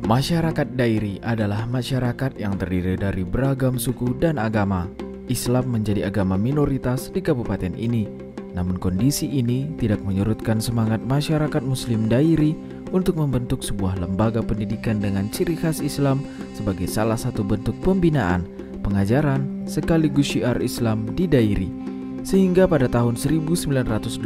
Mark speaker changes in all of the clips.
Speaker 1: Masyarakat Dairi adalah masyarakat yang terdiri dari beragam suku dan agama. Islam menjadi agama minoritas di kabupaten ini. Namun kondisi ini tidak menyurutkan semangat masyarakat Muslim Dairi untuk membentuk sebuah lembaga pendidikan dengan ciri khas Islam sebagai salah satu bentuk pembinaan, pengajaran, sekaligus syiar Islam di Dairi. Sehingga pada tahun 1987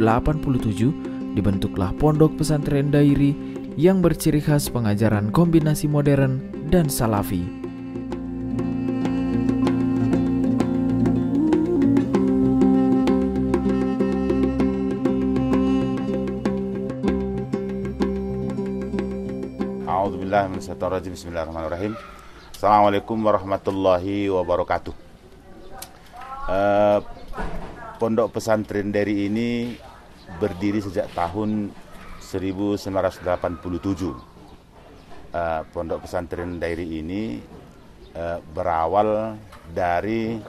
Speaker 1: dibentuklah Pondok Pesantren Dairi yang berciri khas pengajaran kombinasi modern dan salafi.
Speaker 2: A'udzubillahi minasyaitonir rajim. Bismillahirrahmanirrahim. Assalamualaikum warahmatullahi wabarakatuh. Pondok Pesantren Dairi ini berdiri sejak tahun 1987. Pondok Pesantren Dairi ini berawal dari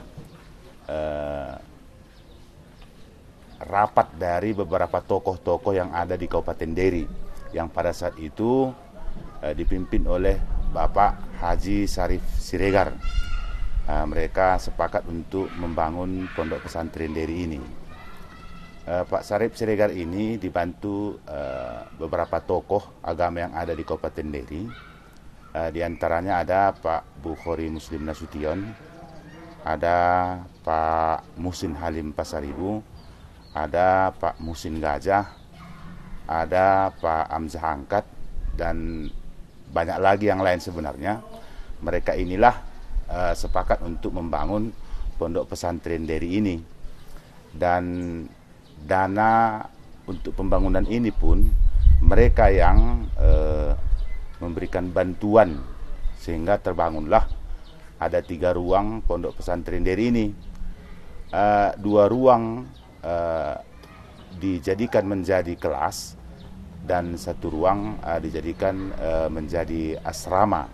Speaker 2: rapat dari beberapa tokoh-tokoh yang ada di Kabupaten Dairi, yang pada saat itu dipimpin oleh Bapak Haji Sarif Siregar. Mereka sepakat untuk membangun Pondok Pesantren Dairi ini. Pak Sarif Siregar ini dibantu beberapa tokoh agama yang ada di Kabupaten Dairi. Di antaranya ada Pak Bukhari Muslim Nasution, ada Pak Muhsin Halim Pasaribu, ada Pak Muhsin Gajah, ada Pak Amzah Angkat, dan banyak lagi yang lain sebenarnya. Mereka inilah sepakat untuk membangun Pondok Pesantren Dairi ini. Dan dana untuk pembangunan ini pun mereka yang memberikan bantuan, sehingga terbangunlah ada 3 ruang Pondok Pesantren Dairi ini. 2 ruang dijadikan menjadi kelas dan 1 ruang dijadikan menjadi asrama.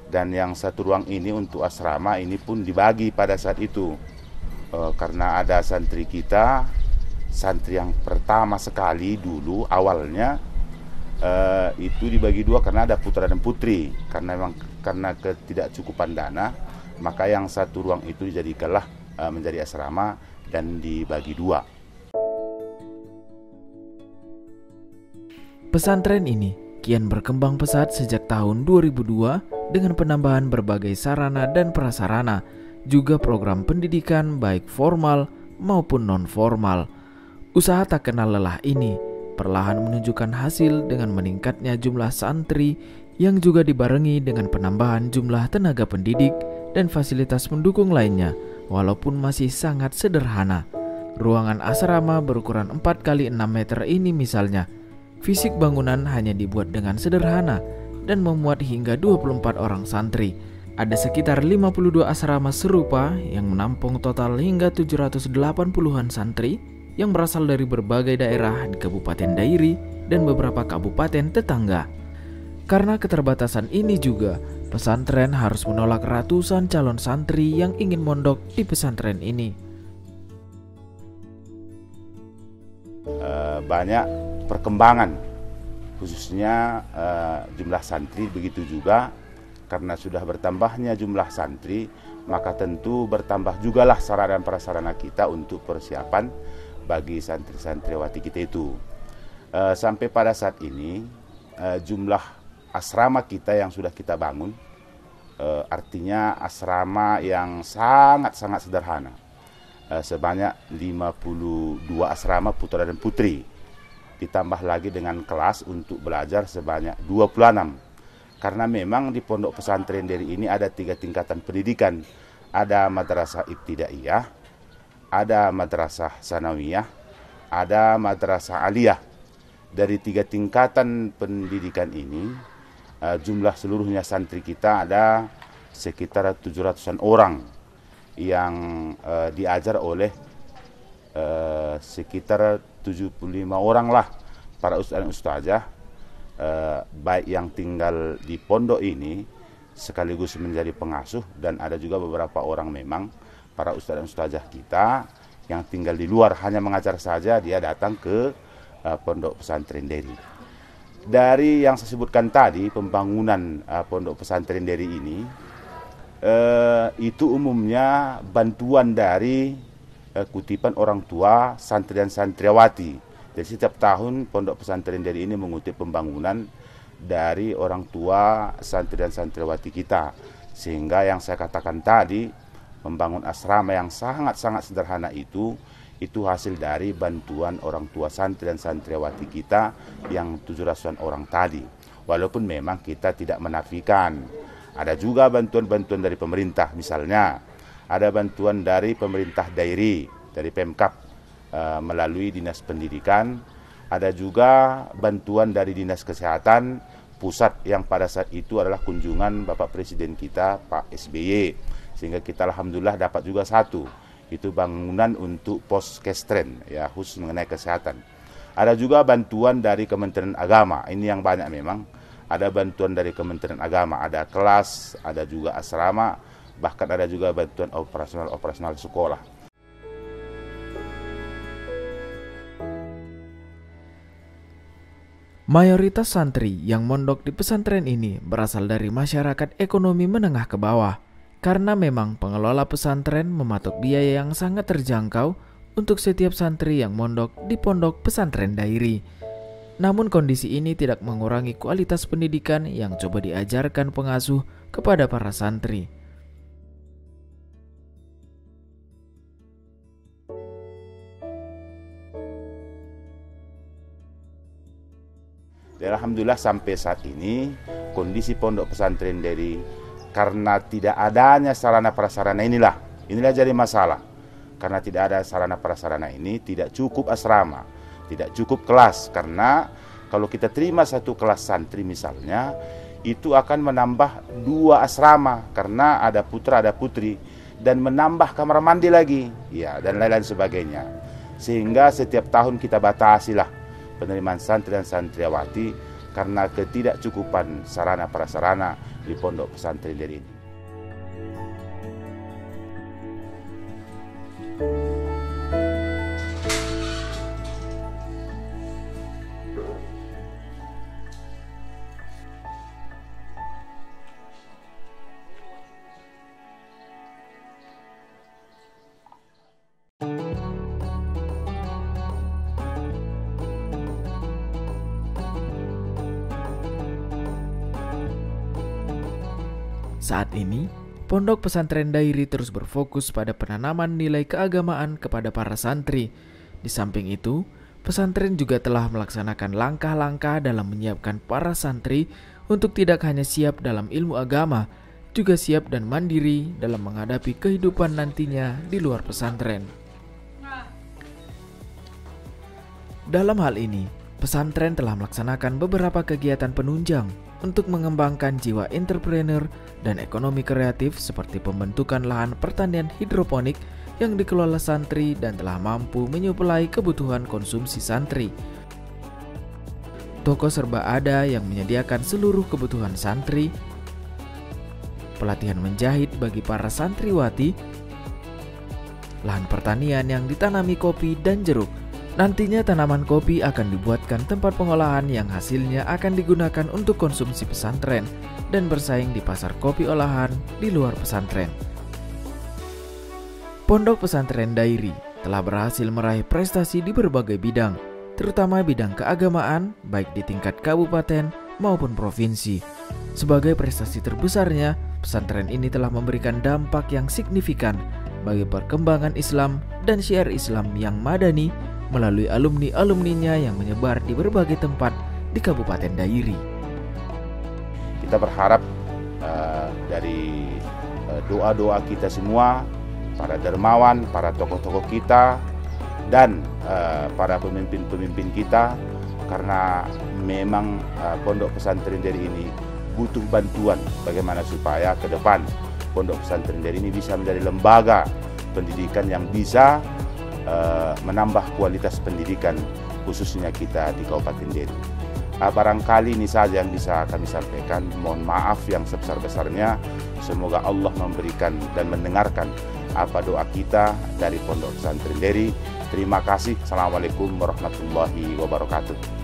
Speaker 2: Dan yang 1 ruang ini untuk asrama ini pun dibagi pada saat itu karena ada santri kita, santri yang pertama sekali dulu awalnya itu dibagi 2 karena ada putra dan putri. Karena ketidakcukupan dana, maka yang 1 ruang itu dijadikanlah menjadi asrama dan dibagi 2.
Speaker 1: Pesantren ini kian berkembang pesat sejak tahun 2002 dengan penambahan berbagai sarana dan prasarana, juga program pendidikan baik formal maupun non-formal. Usaha tak kenal lelah ini perlahan menunjukkan hasil dengan meningkatnya jumlah santri yang juga dibarengi dengan penambahan jumlah tenaga pendidik dan fasilitas pendukung lainnya, walaupun masih sangat sederhana. Ruangan asrama berukuran 4x6 meter ini misalnya, fisik bangunan hanya dibuat dengan sederhana dan memuat hingga 24 orang santri. Ada sekitar 52 asrama serupa yang menampung total hingga 780-an santri yang berasal dari berbagai daerah di Kabupaten Dairi dan beberapa kabupaten tetangga. Karena keterbatasan ini juga, pesantren harus menolak ratusan calon santri yang ingin mondok di pesantren ini.
Speaker 2: Banyak perkembangan, khususnya jumlah santri. Begitu juga karena sudah bertambahnya jumlah santri, maka tentu bertambah jugalah sarana dan prasarana kita untuk persiapan bagi santri-santriwati kita itu. Sampai pada saat ini jumlah asrama kita yang sudah kita bangun, artinya asrama yang sangat-sangat sederhana, sebanyak 52 asrama putra dan putri, ditambah lagi dengan kelas untuk belajar sebanyak 26. Karena memang di Pondok Pesantren Dairi ini ada 3 tingkatan pendidikan. Ada madrasah ibtidaiyah, ada madrasah sanawiyah, ada madrasah aliyah. Dari 3 tingkatan pendidikan ini, jumlah seluruhnya santri kita ada sekitar 700-an orang yang diajar oleh sekitar 75 orang lah para ustaz dan ustazah, baik yang tinggal di pondok ini sekaligus menjadi pengasuh, dan ada juga beberapa orang memang para ustaz dan ustazah kita yang tinggal di luar hanya mengajar saja, dia datang ke Pondok Pesantren Dairi. Dari yang saya sebutkan tadi, pembangunan pondok pesantren Deri ini, itu umumnya bantuan dari kutipan orang tua santri dan santriwati. Jadi setiap tahun pondok pesantren Deri ini mengutip pembangunan dari orang tua santri dan santriwati kita. Sehingga yang saya katakan tadi, membangun asrama yang sangat-sangat sederhana itu hasil dari bantuan orang tua santri dan santriwati kita yang 700-an orang tadi. Walaupun memang kita tidak menafikan, ada juga bantuan-bantuan dari pemerintah. Misalnya ada bantuan dari pemerintah daerah, dari Pemkab melalui Dinas Pendidikan. Ada juga bantuan dari Dinas Kesehatan pusat yang pada saat itu adalah kunjungan Bapak Presiden kita Pak SBY. Sehingga kita alhamdulillah dapat juga satu, itu bangunan untuk poskestren, ya, khusus mengenai kesehatan. Ada juga bantuan dari Kementerian Agama, ini yang banyak memang. Ada bantuan dari Kementerian Agama, ada kelas, ada juga asrama, bahkan ada juga bantuan operasional sekolah.
Speaker 1: Mayoritas santri yang mondok di pesantren ini berasal dari masyarakat ekonomi menengah ke bawah. Karena memang pengelola pesantren mematok biaya yang sangat terjangkau untuk setiap santri yang mondok di pondok pesantren Dairi. Namun kondisi ini tidak mengurangi kualitas pendidikan yang coba diajarkan pengasuh kepada para santri.
Speaker 2: Alhamdulillah sampai saat ini kondisi pondok pesantren Dairi, karena tidak adanya sarana prasarana inilah jadi masalah. Karena tidak ada sarana prasarana ini, tidak cukup asrama, tidak cukup kelas. Karena kalau kita terima satu kelas santri misalnya, itu akan menambah 2 asrama karena ada putra ada putri, dan menambah kamar mandi lagi, ya, dan lain-lain sebagainya. Sehingga setiap tahun kita batasilah penerimaan santri dan santriwati karena ketidakcukupan sarana prasarana di pondok pesantren Deri ini.
Speaker 1: Saat ini, pondok pesantren Dairi terus berfokus pada penanaman nilai keagamaan kepada para santri. Di samping itu, pesantren juga telah melaksanakan langkah-langkah dalam menyiapkan para santri untuk tidak hanya siap dalam ilmu agama, juga siap dan mandiri dalam menghadapi kehidupan nantinya di luar pesantren. Dalam hal ini, pesantren telah melaksanakan beberapa kegiatan penunjang untuk mengembangkan jiwa entrepreneur dan ekonomi kreatif seperti pembentukan lahan pertanian hidroponik yang dikelola santri dan telah mampu menyuplai kebutuhan konsumsi santri. Toko serba ada yang menyediakan seluruh kebutuhan santri, pelatihan menjahit bagi para santriwati, lahan pertanian yang ditanami kopi dan jeruk. Nantinya tanaman kopi akan dibuatkan tempat pengolahan yang hasilnya akan digunakan untuk konsumsi pesantren dan bersaing di pasar kopi olahan di luar pesantren. Pondok pesantren Dairi telah berhasil meraih prestasi di berbagai bidang, terutama bidang keagamaan baik di tingkat kabupaten maupun provinsi. Sebagai prestasi terbesarnya, pesantren ini telah memberikan dampak yang signifikan bagi perkembangan Islam dan syiar Islam yang madani melalui alumni-alumninya yang menyebar di berbagai tempat di Kabupaten Dairi.
Speaker 2: Kita berharap dari doa-doa kita semua, para dermawan, para tokoh-tokoh kita, dan para pemimpin-pemimpin kita, karena memang pondok pesantren Dairi ini butuh bantuan bagaimana supaya ke depan pondok pesantren Dairi ini bisa menjadi lembaga pendidikan yang bisa menambah kualitas pendidikan khususnya kita di Kabupaten Deri. Barangkali ini saja yang bisa kami sampaikan. Mohon maaf yang sebesar-besarnya. Semoga Allah memberikan dan mendengarkan apa doa kita dari Pondok Pesantren Deri. Terima kasih. Assalamualaikum warahmatullahi wabarakatuh.